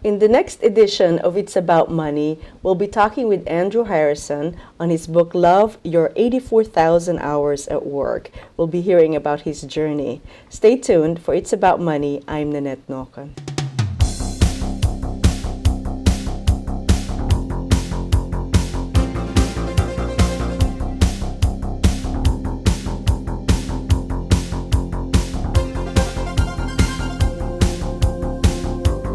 In the next edition of It's About Money, we'll be talking with Andrew Harrison on his book, Love Your 84,000 Hours at Work. We'll be hearing about his journey. Stay tuned for It's About Money. I'm Nannette Nocon.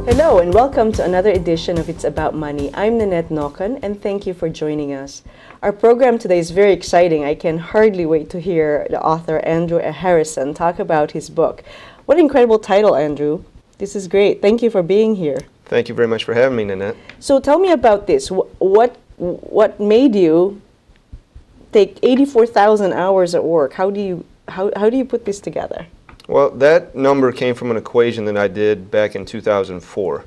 Hello and welcome to another edition of It's About Money. I'm Nannette Nocon and thank you for joining us. Our program today is very exciting. I can hardly wait to hear the author Andrew Harrison talk about his book. What an incredible title, Andrew. This is great. Thank you for being here. Thank you very much for having me, Nannette. So tell me about this. What made you take 84,000 hours at work? How do you put this together? Well, that number came from an equation that I did back in 2004.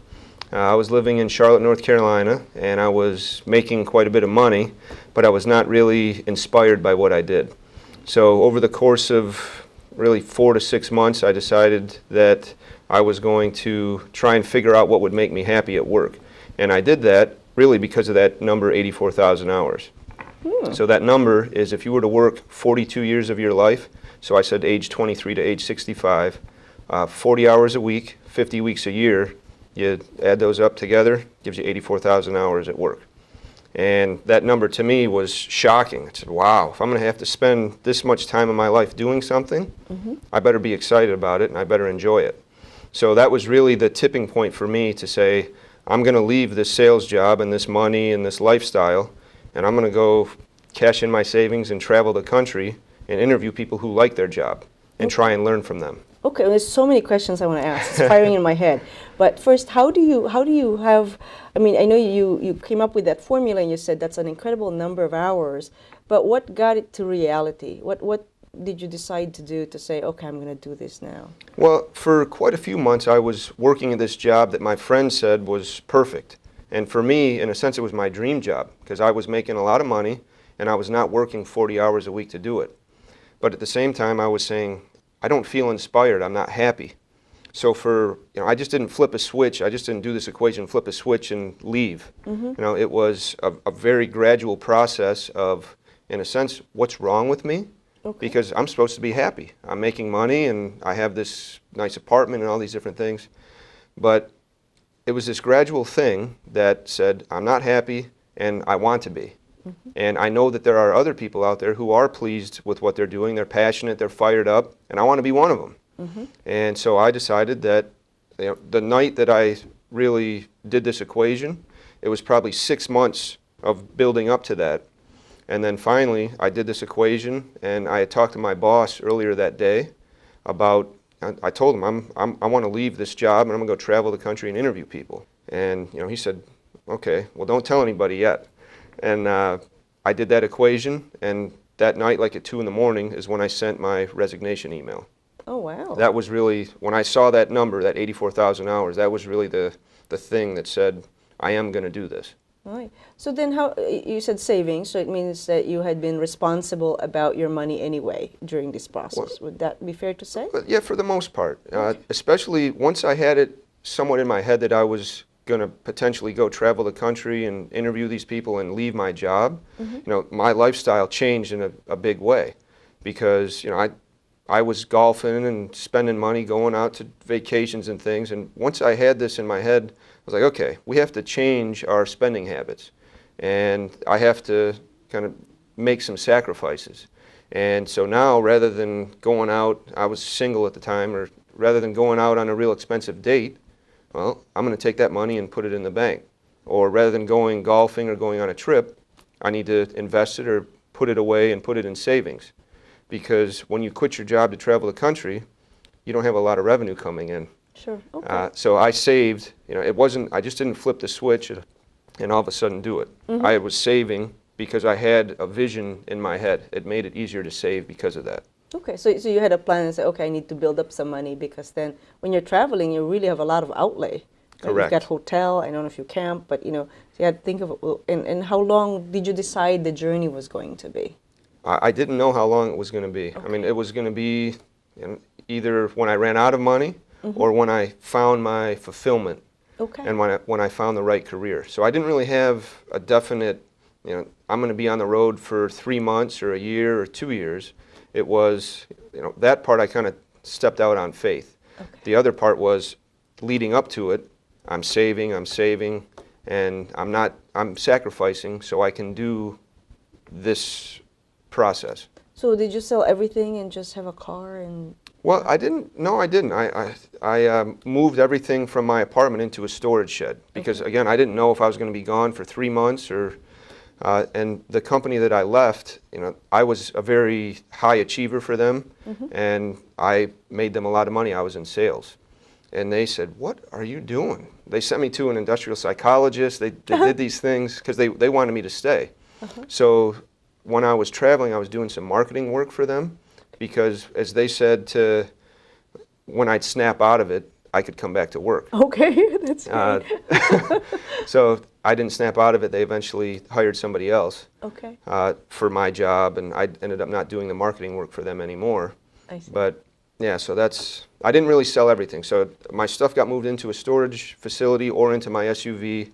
I was living in Charlotte, North Carolina, and I was making quite a bit of money, but I was not really inspired by what I did. So over the course of really 4 to 6 months, I decided that I was going to try and figure out what would make me happy at work. And I did that really because of that number, 84,000 hours. So that number is if you were to work 42 years of your life, so I said age 23 to age 65, 40 hours a week, 50 weeks a year, you add those up together, gives you 84,000 hours at work. And that number to me was shocking. I said, wow, if I'm going to have to spend this much time in my life doing something, I better be excited about it and I better enjoy it. So that was really the tipping point for me to say, I'm going to leave this sales job and this money and this lifestyle, and I'm going to go cash in my savings and travel the country and interview people who like their job and try and learn from them. Okay, there's so many questions I want to ask. It's firing in my head. But first, how do you have, I mean, I know you came up with that formula and you said that's an incredible number of hours, but what got it to reality? What did you decide to do to say, okay, I'm going to do this now? Well, for quite a few months, I was working at this job that my friend said was perfect. And for me, in a sense, it was my dream job because I was making a lot of money and I was not working 40 hours a week to do it. But at the same time, I was saying, I don't feel inspired, I'm not happy. So I just didn't flip a switch, I just didn't do this equation, flip a switch and leave. It was a very gradual process of, in a sense, what's wrong with me? Because I'm supposed to be happy. I'm making money and I have this nice apartment and all these different things. But it was this gradual thing that said, I'm not happy and I want to be. And I know that there are other people out there who are pleased with what they're doing. They're passionate, they're fired up, and I want to be one of them. And so I decided that the night that I really did this equation, it was probably 6 months of building up to that. And then finally, I did this equation, and I had talked to my boss earlier that day about, I told him, I want to leave this job, and I'm going to go travel the country and interview people. And he said, okay, well, don't tell anybody yet. And I did that equation, and that night, like at 2 in the morning, is when I sent my resignation email. Oh, wow. That was really, when I saw that number, that 84,000 hours, that was really the thing that said, I am going to do this. Right. So then how, you said savings, so it means that you had been responsible about your money anyway during this process. Would that be fair to say? Yeah, for the most part. Especially once I had it somewhat in my head that I was going to potentially go travel the country and interview these people and leave my job, my lifestyle changed in a big way because, I was golfing and spending money, going out to vacations and things, and once I had this in my head, I was like, okay, we have to change our spending habits, and I have to kind of make some sacrifices. And so now, rather than going out, I was single at the time, or rather than going out on a real expensive date, well, I'm going to take that money and put it in the bank. Or rather than going golfing or going on a trip, I need to invest it or put it away and put it in savings. Because when you quit your job to travel the country, you don't have a lot of revenue coming in. Sure. Okay. So I saved, I just didn't flip the switch and all of a sudden do it. I was saving because I had a vision in my head. It made it easier to save because of that. Okay, so you had a plan and said, okay, I need to build up some money because then when you're traveling, you really have a lot of outlay. Correct. You've got hotel, I don't know if you camp, but so you had to think of, and how long did you decide the journey was going to be? I didn't know how long it was going to be. Okay. I mean, it was going to be either when I ran out of money or when I found my fulfillment Okay. and when I found the right career. So I didn't really have a definite, I'm going to be on the road for 3 months or a year or 2 years. It was, that part I kind of stepped out on faith. Okay. The other part was leading up to it. I'm saving, and I'm sacrificing so I can do this process. So did you sell everything and just have a car and? Well, I didn't. No, I didn't. I moved everything from my apartment into a storage shed because, again, I didn't know if I was going to be gone for 3 months or. And the company that I left, I was a very high achiever for them, and I made them a lot of money. I was in sales, and they said, "What are you doing?" They sent me to an industrial psychologist. They did these things because they wanted me to stay. So when I was traveling, I was doing some marketing work for them because, as they said, when I'd snap out of it, I could come back to work. Okay, that's great. So I didn't snap out of it. They eventually hired somebody else for my job, and I ended up not doing the marketing work for them anymore. I see. But yeah, so I didn't really sell everything. So my stuff got moved into a storage facility or into my SUV,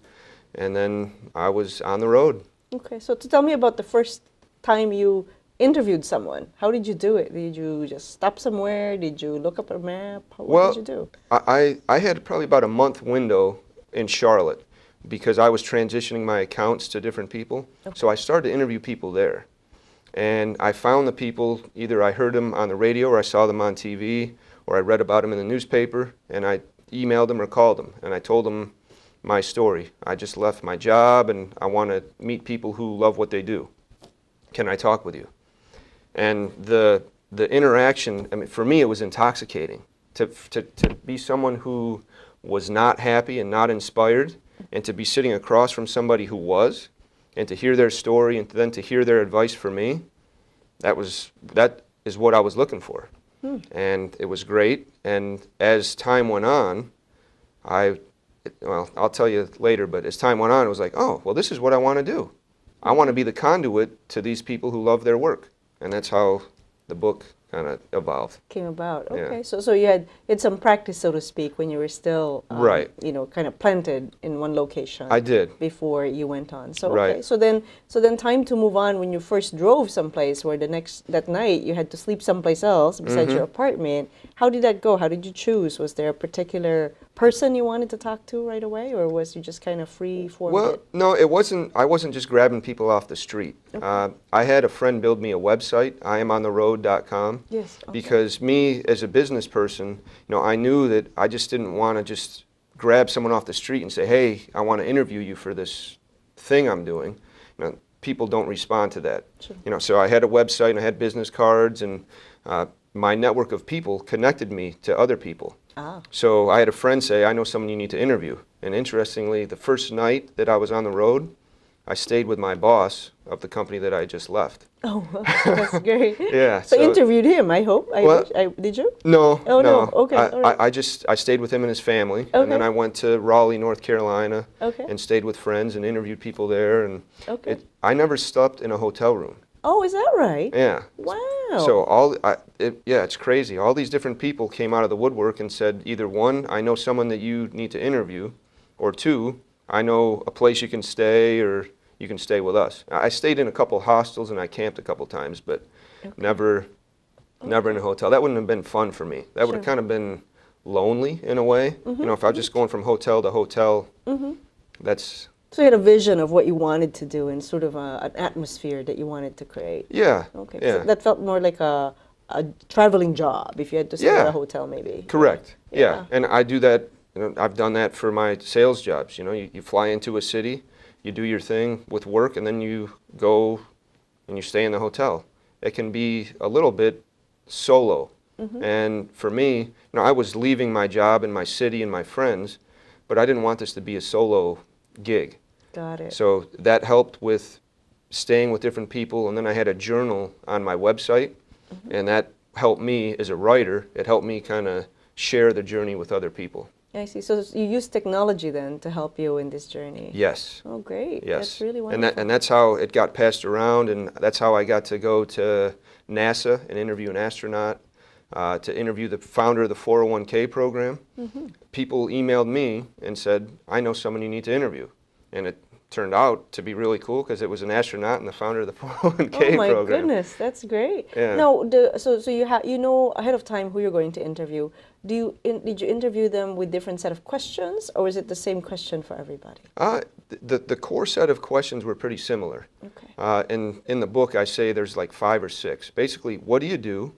and then I was on the road. Okay, so tell me about the first time you interviewed someone. How did you do it? Did you just stop somewhere? Did you look up a map? What did you do? I had probably about a month window in Charlotte because I was transitioning my accounts to different people. So I started to interview people there. And I found the people, either I heard them on the radio or I saw them on TV or I read about them in the newspaper, and I emailed them or called them and I told them my story. I just left my job and I want to meet people who love what they do. Can I talk with you? And the interaction, I mean, for me, it was intoxicating to be someone who was not happy and not inspired, and to be sitting across from somebody who was, and to hear their story, and then to hear their advice for me. That is what I was looking for, and it was great. And as time went on, I'll tell you later, but as time went on, it was like, oh, well, this is what I want to do. I want to be the conduit to these people who love their work. And that's how the book kind of evolved. Came about. Okay, Yeah. so you had some practice, so to speak, when you were still Right. kind of planted in one location. I did. Before you went on. So Right. okay, so then time to move on. When you first drove someplace, where that night you had to sleep someplace else besides your apartment. How did that go? How did you choose? Was there a particular person you wanted to talk to right away, or was you just kind of free formed? Well, no, it wasn't. I wasn't just grabbing people off the street. I had a friend build me a website, IamOnTheRoad.com. Yes. Okay. Because me, as a business person, I knew that I just didn't want to just grab someone off the street and say, "Hey, I want to interview you for this thing I'm doing." People don't respond to that. Sure. So I had a website and I had business cards, and my network of people connected me to other people. So I had a friend say, "I know someone you need to interview." And interestingly, the first night that I was on the road, I stayed with my boss of the company that I just left. Oh, that's great. Yeah. So interviewed him, I hope. Did you? No. Oh, no. Okay. All right. I stayed with him and his family, and then I went to Raleigh, North Carolina, and stayed with friends and interviewed people there. And I never slept in a hotel room. Oh, is that right? Yeah. Wow. So it's crazy. All these different people came out of the woodwork and said, either one, I know someone that you need to interview, or two, I know a place you can stay, or you can stay with us. I stayed in a couple hostels and I camped a couple times, but never in a hotel. That wouldn't have been fun for me. That would have kind of been lonely in a way. If I was just going from hotel to hotel, that's... So you had a vision of what you wanted to do and sort of an atmosphere that you wanted to create. Yeah. Okay. Yeah. So that felt more like a traveling job, if you had to stay at a hotel maybe. Correct. Yeah. And I do that, I've done that for my sales jobs. You fly into a city, you do your thing with work, and then you go and you stay in the hotel. It can be a little bit solo. And for me, I was leaving my job and my city and my friends, but I didn't want this to be a solo gig. Got it. So that helped with staying with different people, and then I had a journal on my website, and that helped me as a writer. It helped me kind of share the journey with other people. I see. So you use technology then to help you in this journey? Yes. Oh, great. Yes. That's really wonderful. And that's how it got passed around, and that's how I got to go to NASA and interview an astronaut. to interview the founder of the 401k program. People emailed me and said, I know someone you need to interview. And it turned out to be really cool because it was an astronaut and the founder of the 401k Oh my program. goodness, that's great. Yeah. Now, so you know ahead of time who you're going to interview. Did you interview them with different set of questions, or is it the same question for everybody? The core set of questions were pretty similar. Okay. In the book, I say there's like 5 or 6. Basically, what do you do?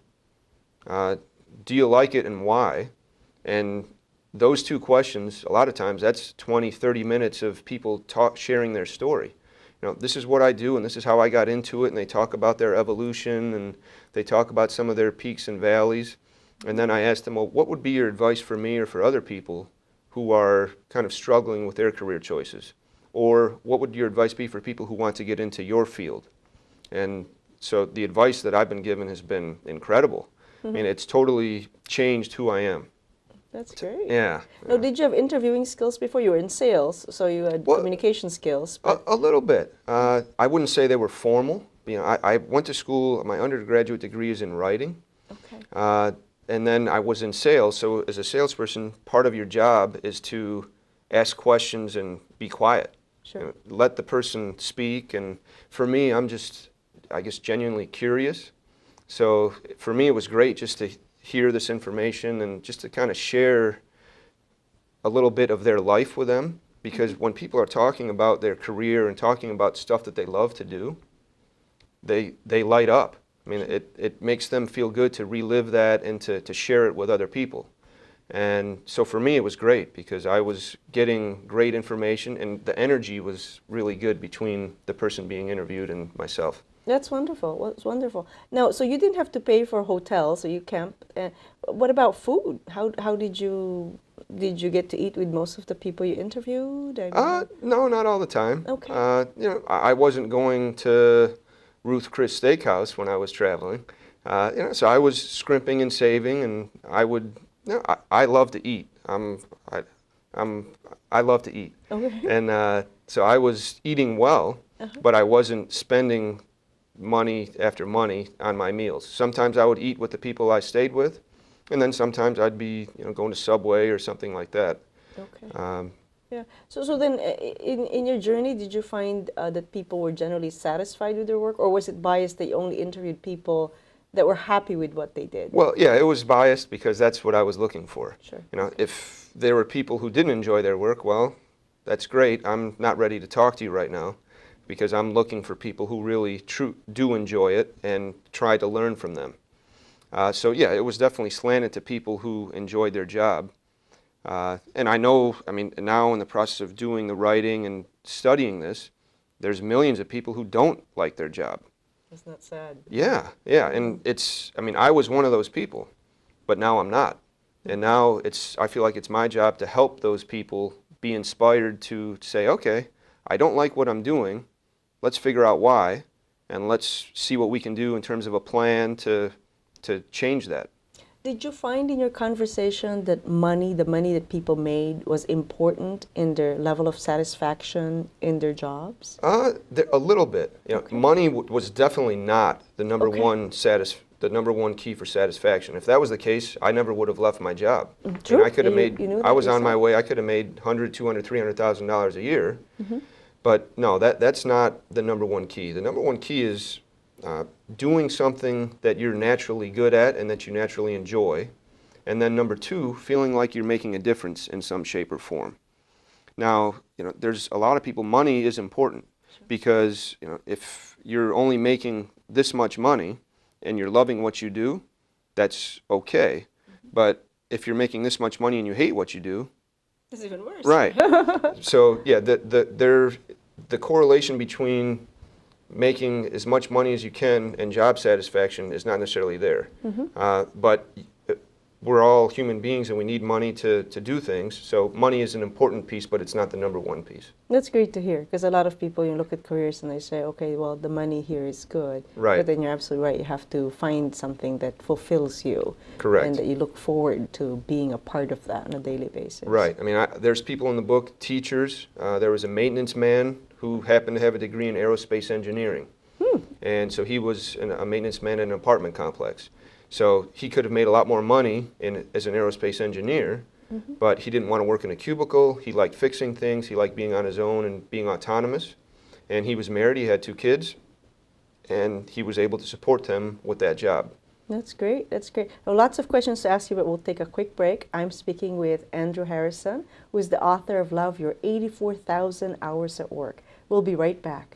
Do you like it and why? And those 2 questions, a lot of times, that's 20, 30 minutes of people sharing their story. You know, this is what I do and this is how I got into it, and they talk about their evolution and they talk about some of their peaks and valleys. And then I asked them, well, what would be your advice for me or for other people who are kind of struggling with their career choices? Or what would your advice be for people who want to get into your field? And so the advice that I've been given has been incredible. I mean, it's totally changed who I am. That's great. Yeah. Now, did you have interviewing skills before? You were in sales, so you had communication skills. But A little bit. I wouldn't say they were formal. You know, I went to school, my undergraduate degree is in writing. okay. And then I was in sales, so as a salesperson, part of your job is to ask questions and be quiet. Sure. You know, let the person speak, and for me, I'm just, I guess, genuinely curious. So for me, it was great just to hear this information and just to kind of share a little bit of their life with them, because when people are talking about their career and talking about stuff that they love to do, they light up. I mean, it makes them feel good to relive that and to share it with other people. And so for me, it was great because I was getting great information and the energy was really good between the person being interviewed and myself. That's wonderful. That's wonderful. Now, so you didn't have to pay for hotels, so you camped. What about food? How did you get to eat with most of the people you interviewed? No, not all the time. Okay. You know, I wasn't going to Ruth Chris Steakhouse when I was traveling. You know, so I was scrimping and saving, and I would. You know, I love to eat. I love to eat. Okay. And so I was eating well, but I wasn't spending money after money on my meals. Sometimes I would eat with the people I stayed with, and then sometimes I'd be, you know, going to Subway or something like that. Okay. Yeah. So then, in your journey, did you find that people were generally satisfied with their work, or was it biased that you only interviewed people that were happy with what they did? Well, yeah, it was biased because that's what I was looking for. Sure. You know, if there were people who didn't enjoy their work, well, that's great. I'm not ready to talk to you right now because I'm looking for people who really do enjoy it and try to learn from them. So yeah, it was definitely slanted to people who enjoyed their job. And I know, I mean, now in the process of doing the writing and studying this, there's millions of people who don't like their job. Isn't that sad? Yeah, yeah, and it's, I mean, I was one of those people, but now I'm not. And now I feel like it's my job to help those people be inspired to say, okay, I don't like what I'm doing, let's figure out why, and let's see what we can do in terms of a plan to change that. Did you find in your conversation that the money that people made was important in their level of satisfaction in their jobs? A little bit. You know, money was definitely not the number one key for satisfaction. If that was the case, I never would have left my job. True. And I could have made. You knew I was that on my yourself. way. I could have made $100,000, $200,000, $300,000 a year. But no, that's not the number one key. The number one key is doing something that you're naturally good at and that you naturally enjoy. And then number 2, feeling like you're making a difference in some shape or form. Now, you know, there's a lot of people, money is important because, you know, if you're only making this much money and you're loving what you do, that's okay. But if you're making this much money and you hate what you do, It's even worse. right. So yeah, the correlation between making as much money as you can and job satisfaction is not necessarily there. But we're all human beings and we need money to do things. So money is an important piece, but it's not the number one piece. That's great to hear, because a lot of people, you look at careers and they say, okay, well, the money here is good. Right. But then you're absolutely right. You have to find something that fulfills you. Correct. And that you look forward to being a part of that on a daily basis. Right. I mean, there's people in the book, teachers. There was a maintenance man who happened to have a degree in aerospace engineering. And so he was a maintenance man in an apartment complex. So he could have made a lot more money as an aerospace engineer, but he didn't want to work in a cubicle. He liked fixing things. He liked being on his own and being autonomous. And he was married. He had 2 kids, and he was able to support them with that job. That's great. That's great. Well, lots of questions to ask you, but we'll take a quick break. I'm speaking with Andrew Harrison, who is the author of Love Your 84,000 Hours at Work. We'll be right back.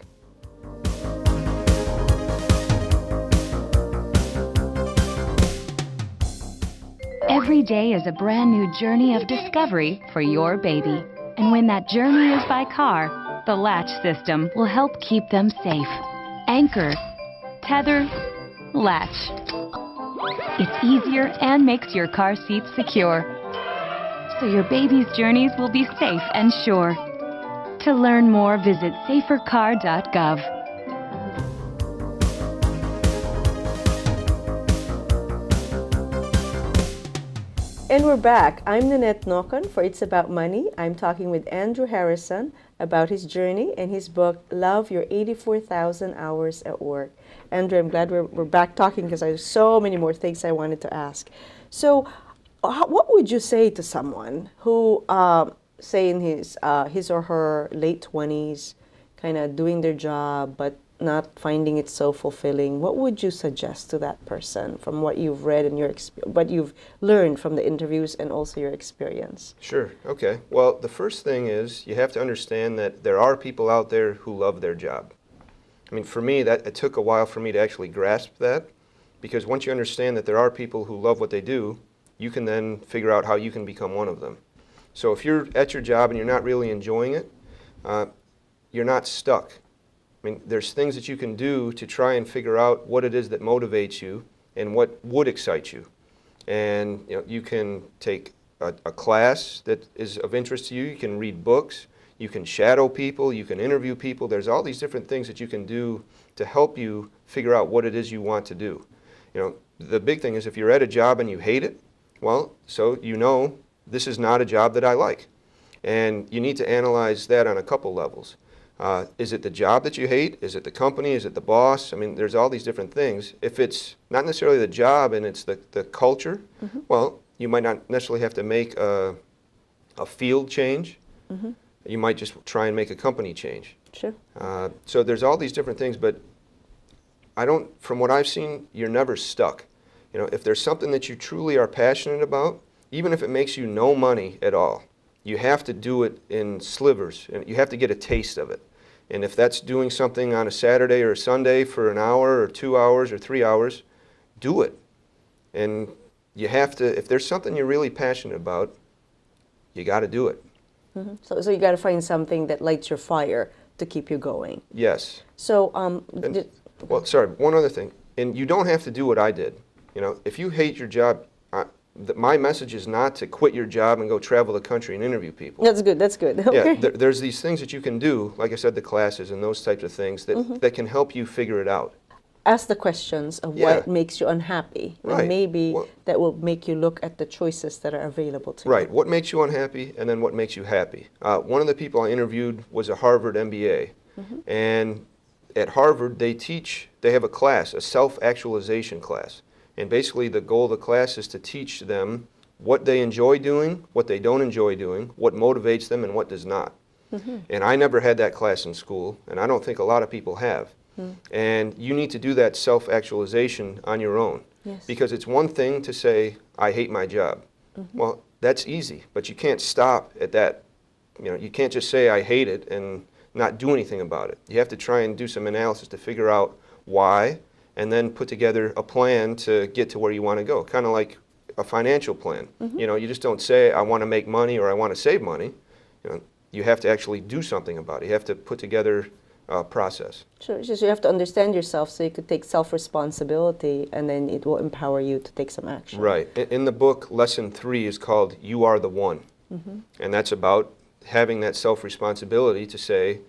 Every day is a brand new journey of discovery for your baby. And when that journey is by car, the latch system will help keep them safe. Anchor, tether, latch. It's easier and makes your car seat secure, so your baby's journeys will be safe and sure. To learn more, visit safercar.gov. And we're back. I'm Nannette Nocon for It's About Money. I'm talking with Andrew Harrison about his journey and his book, Love Your 84,000 Hours at Work. Andrew, I'm glad we're back talking because I have so many more things I wanted to ask. So what would you say to someone who, say in his or her late 20s, kind of doing their job but not finding it so fulfilling? What would you suggest to that person from what you've read and what you've learned from the interviews and also your experience? Sure. Okay. Well, the first thing is you have to understand that there are people out there who love their job. I mean, for me, it took a while for me to actually grasp that, because once you understand that there are people who love what they do, you can then figure out how you can become one of them. So if you're at your job and you're not really enjoying it, you're not stuck. I mean, there's things that you can do to try and figure out what it is that motivates you and what would excite you. And you can take a class that is of interest to you. You can read books. You can shadow people. You can interview people. There's all these different things that you can do to help you figure out what it is you want to do. The big thing is if you're at a job and you hate it, well, so this is not a job that I like. And you need to analyze that on a couple levels. Is it the job that you hate? Is it the company? Is it the boss? I mean, there's all these different things. If it's not necessarily the job and it's the culture, well, you might not necessarily have to make a field change. You might just try and make a company change. Sure. So there's all these different things, but from what I've seen, you're never stuck. If there's something that you truly are passionate about, even if it makes you no money at all, you have to do it in slivers, and you have to get a taste of it. And if that's doing something on a Saturday or a Sunday for an hour or 2 hours or 3 hours, do it. And you have to, if there's something you're really passionate about, you got to do it. So you got to find something that lights your fire to keep you going. Yes. So, well, sorry, one other thing. And you don't have to do what I did. If you hate your job, my message is not to quit your job and go travel the country and interview people. That's good. That's good. Okay. Yeah, there's these things that you can do, like I said, the classes and those types of things that can help you figure it out. Ask the questions of what makes you unhappy, and maybe that will make you look at the choices that are available to you. Right. What makes you unhappy, and then what makes you happy. One of the people I interviewed was a Harvard MBA, and at Harvard they have a class, a self-actualization class. And basically the goal of the class is to teach them what they enjoy doing, what they don't enjoy doing, what motivates them, and what does not. And I never had that class in school, and I don't think a lot of people have. And you need to do that self-actualization on your own. Yes. Because it's one thing to say, I hate my job. Well, that's easy, but you can't stop at that. You can't just say, I hate it, and not do anything about it. You have to try and do some analysis to figure out why, and then put together a plan to get to where you want to go, kind of like a financial plan. You just don't say, I want to make money or I want to save money. You have to actually do something about it. You have to put together a process. Sure, so you have to understand yourself so you could take self-responsibility, and then it will empower you to take some action. Right. In the book, lesson 3 is called You Are the One. And that's about having that self-responsibility to say,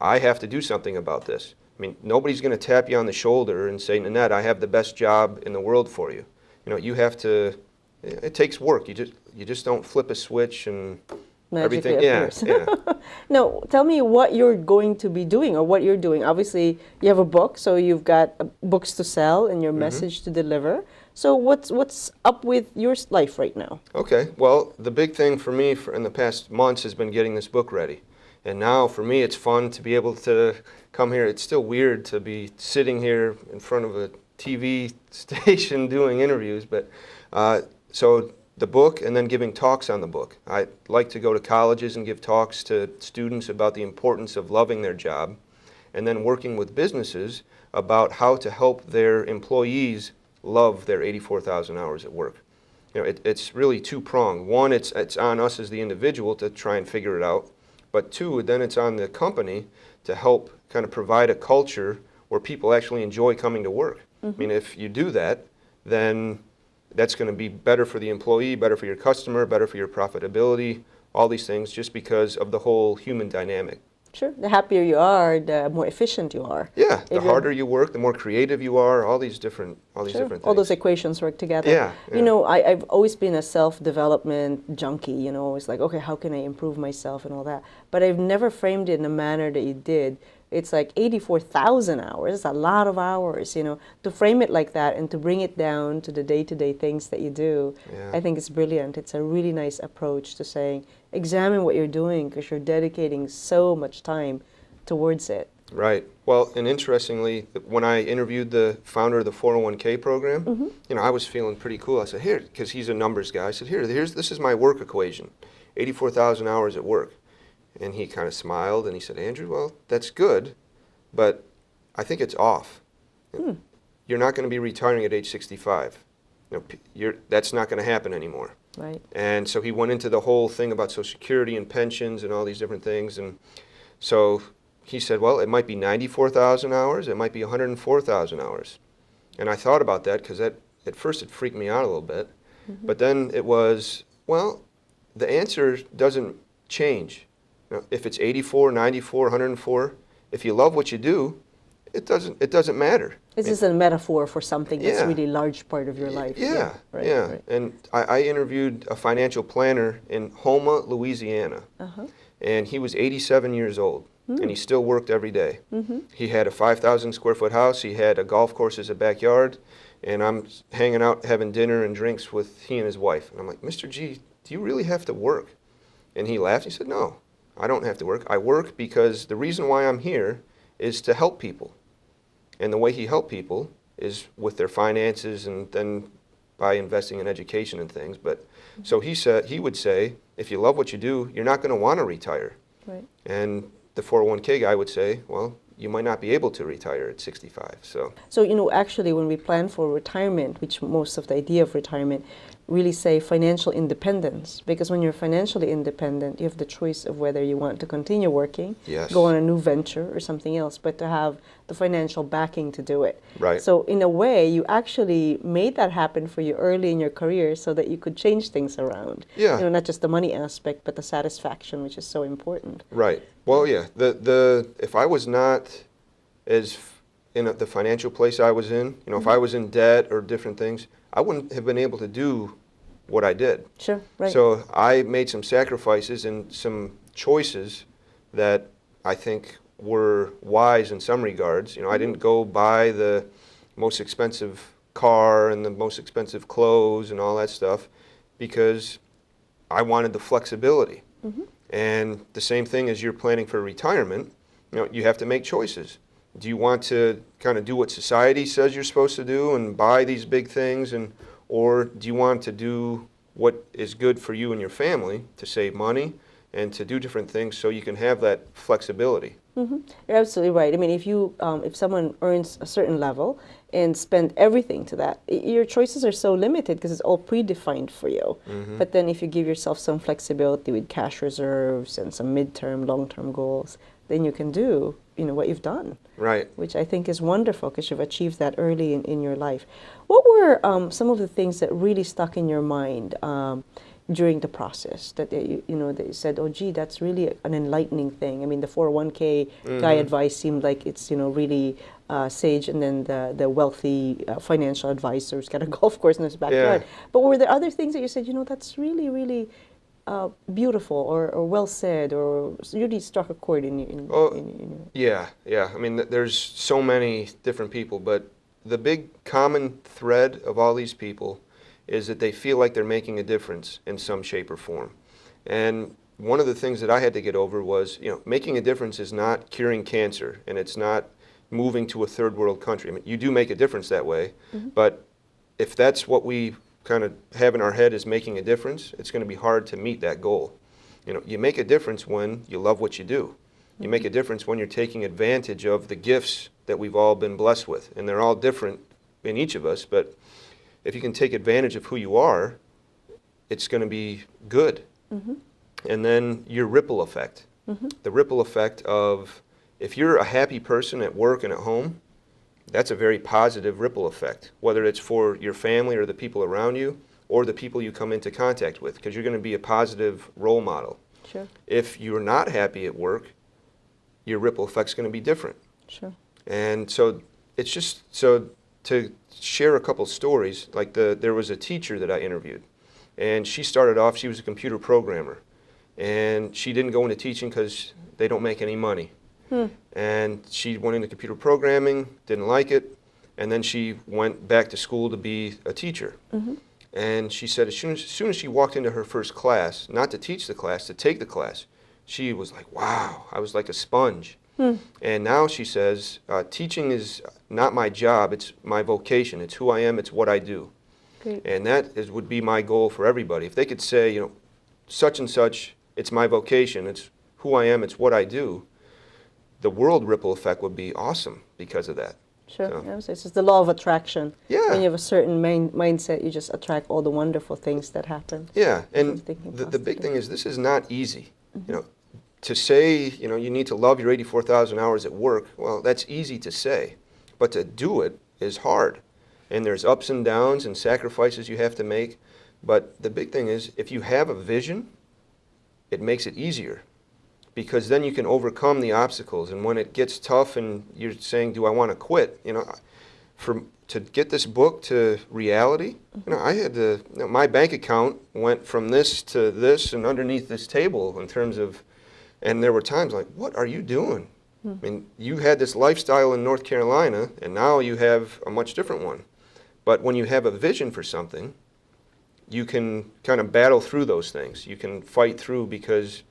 I have to do something about this. I mean, nobody's going to tap you on the shoulder and say, Nannette, I have the best job in the world for you. You have to, it takes work. You just don't flip a switch and magically everything. Yeah. No, tell me what you're going to be doing or what you're doing. Obviously, you have a book, so you've got books to sell and your message to deliver. So what's up with your life right now? Okay, well, the big thing for me in the past months has been getting this book ready. And now for me it's fun to be able to come here. It's still weird to be sitting here in front of a TV station doing interviews, but so the book and then giving talks on the book. I like to go to colleges and give talks to students about the importance of loving their job, and then working with businesses about how to help their employees love their 84,000 hours at work. You know, it's really two-pronged. One, it's on us as the individual to try and figure it out, but two, then it's on the company to help kind of provide a culture where people actually enjoy coming to work. I mean, if you do that, then that's going to be better for the employee, better for your customer, better for your profitability, all these things, just because of the whole human dynamic. Sure. The happier you are, the more efficient you are. Yeah, the harder you work, the more creative you are, all these different things. All those equations work together. Yeah, You know, I've always been a self-development junkie, you know, always like, okay, how can I improve myself and all that? But I've never framed it in a manner that you did. It's like 84,000 hours. It's a lot of hours, you know. To frame it like that and to bring it down to the day-to-day things that you do, I think it's brilliant. It's a really nice approach to saying, examine what you're doing because you're dedicating so much time towards it. Right. Well, and interestingly, when I interviewed the founder of the 401k program, you know, I was feeling pretty cool. I said, here, because he's a numbers guy, I said, this is my work equation, 84,000 hours at work. And he kind of smiled and he said, Andrew, well, that's good, but I think it's off. You're not going to be retiring at age 65. You know, that's not going to happen anymore. Right. And so he went into the whole thing about Social Security and pensions and all these different things. And so he said, well, it might be 94,000 hours, it might be 104,000 hours. And I thought about that because at first it freaked me out a little bit. But then it was, well, the answer doesn't change. You know, if it's 84, 94, 104, if you love what you do, it doesn't matter. This is a metaphor for something that's really a large part of your life. Right. And I interviewed a financial planner in Houma, Louisiana, and he was 87 years old, and he still worked every day. He had a 5,000 square foot house, he had a golf course as a backyard, and I'm hanging out having dinner and drinks with he and his wife. And I'm like, Mr. G, do you really have to work? And he laughed, he said, no, I don't have to work. I work because the reason why I'm here is to help people. And the way he helped people is with their finances and then by investing in education and things. But so he would say, if you love what you do, you're not going to want to retire. Right. And the 401k guy would say, well, you might not be able to retire at 65. So you know, actually when we plan for retirement, which most of the idea of retirement, really say financial independence, because when you're financially independent, you have the choice of whether you want to continue working, go on a new venture or something else, but to have the financial backing to do it. Right. So in a way, you actually made that happen for you early in your career so that you could change things around. Yeah. You know, not just the money aspect, but the satisfaction, which is so important. Right. Well, yeah. If I was not as in the financial place I was in, you know, if I was in debt or different things, I wouldn't have been able to do what I did. Sure, right. So I made some sacrifices and some choices that I think were wise in some regards. You know, I didn't go buy the most expensive car and the most expensive clothes and all that stuff because I wanted the flexibility. And the same thing as you're planning for retirement, you know, you have to make choices. Do you want to kind of do what society says you're supposed to do and buy these big things, or do you want to do what is good for you and your family to save money and to do different things so you can have that flexibility? You're absolutely right. I mean, if someone earns a certain level and spend everything to that, your choices are so limited because it's all predefined for you. But then if you give yourself some flexibility with cash reserves and some midterm, long-term goals, then you can do, you know, what you've done. Right. Which I think is wonderful because you've achieved that early in your life. What were some of the things that really stuck in your mind during the process that you know that you said, oh gee, that's really an enlightening thing? I mean, the 401k guy advice seemed like it's, you know, really sage, and then the wealthy financial advisor's got a golf course in his backyard. But were there other things that you said, you know, that's really, really beautiful or well said, or really struck a chord in you? Yeah. I mean, there's so many different people, but the big common thread of all these people is that they feel like they're making a difference in some shape or form. And one of the things that I had to get over was, making a difference is not curing cancer, and it's not moving to a third world country. I mean, you do make a difference that way, but if that's what we kind of have in our head is making a difference, it's going to be hard to meet that goal. You make a difference when you love what you do. You make a difference when you're taking advantage of the gifts that we've all been blessed with, and they're all different in each of us, but if you can take advantage of who you are, it's going to be good. And then your ripple effect. The ripple effect of, if you're a happy person at work and at home, that's a very positive ripple effect, whether it's for your family or the people around you or the people you come into contact with, because you're going to be a positive role model. Sure. If you're not happy at work, your ripple effect's going to be different. Sure. And so it's just, so to share a couple stories, like there was a teacher that I interviewed, and she started off, she was a computer programmer, and she didn't go into teaching because they don't make any money. And she went into computer programming, didn't like it, and then she went back to school to be a teacher. And she said as soon as she walked into her first class, not to teach the class, to take the class, she was like, wow, I was like a sponge. And now she says, teaching is not my job, it's my vocation, it's who I am, it's what I do. Great. And that would be my goal for everybody. If they could say, such and such, it's my vocation, it's who I am, it's what I do, the world ripple effect would be awesome because of that. Sure. So. Yeah, so it's just the law of attraction. Yeah. When you have a certain mindset, you just attract all the wonderful things that happen. Yeah, and Thinking the big positive. thing is this is not easy. To say, you need to love your 84,000 hours at work, well, that's easy to say. But to do it is hard. And there's ups and downs and sacrifices you have to make. But the big thing is, if you have a vision, it makes it easier. Because then you can overcome the obstacles. And when it gets tough and you're saying, do I want to quit? To get this book to reality, I had to, my bank account went from this to this and underneath this table in terms of, and there were times like, what are you doing? I mean, you had this lifestyle in North Carolina, and now you have a much different one. But when you have a vision for something, you can kind of battle through those things. You can fight through because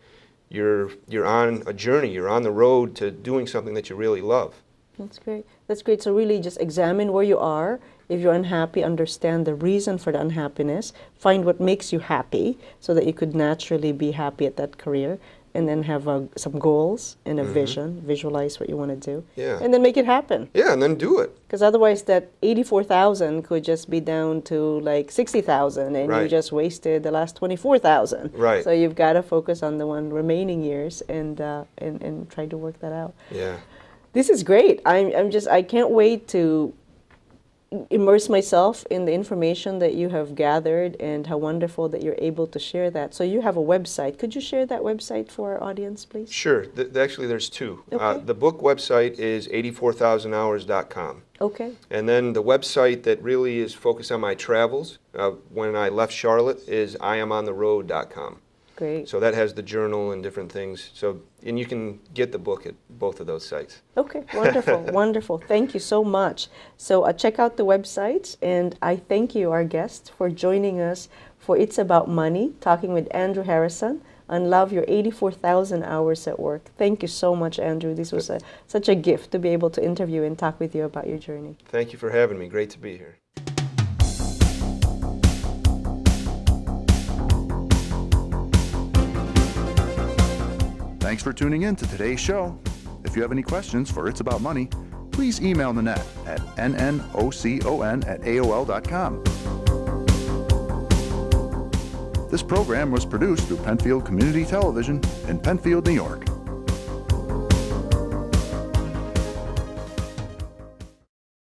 you're on a journey. You're on the road to doing something that you really love. That's great. That's great. So really just examine where you are. If you're unhappy, understand the reason for the unhappiness. Find what makes you happy so that you could naturally be happy at that career. And then have some goals and a vision. Visualize what you want to do. Yeah. And then make it happen. Yeah, and then do it. Because otherwise that 84,000 could just be down to like 60,000 and you just wasted the last 24,000. Right. So you've got to focus on the remaining years and try to work that out. Yeah. This is great. I can't wait to immerse myself in the information that you have gathered and how wonderful that you're able to share that. So you have a website. Could you share that website for our audience, please? Sure. Actually, there's two. Okay. The book website is 84,000hours.com. Okay. And then the website that really is focused on my travels when I left Charlotte is iamontheroad.com. Great. So that has the journal and different things. And you can get the book at both of those sites. Okay, wonderful, wonderful. Thank you so much. So check out the websites, and I thank you, our guest, for joining us for It's About Money, talking with Andrew Harrison on Love Your 84,000 Hours at Work. Thank you so much, Andrew. This was such a gift to be able to interview and talk with you about your journey. Thank you for having me. Great to be here. Thanks for tuning in to today's show. If you have any questions for It's About Money, please email Nannette at nnocon@aol.com. This program was produced through Penfield Community Television in Penfield, New York.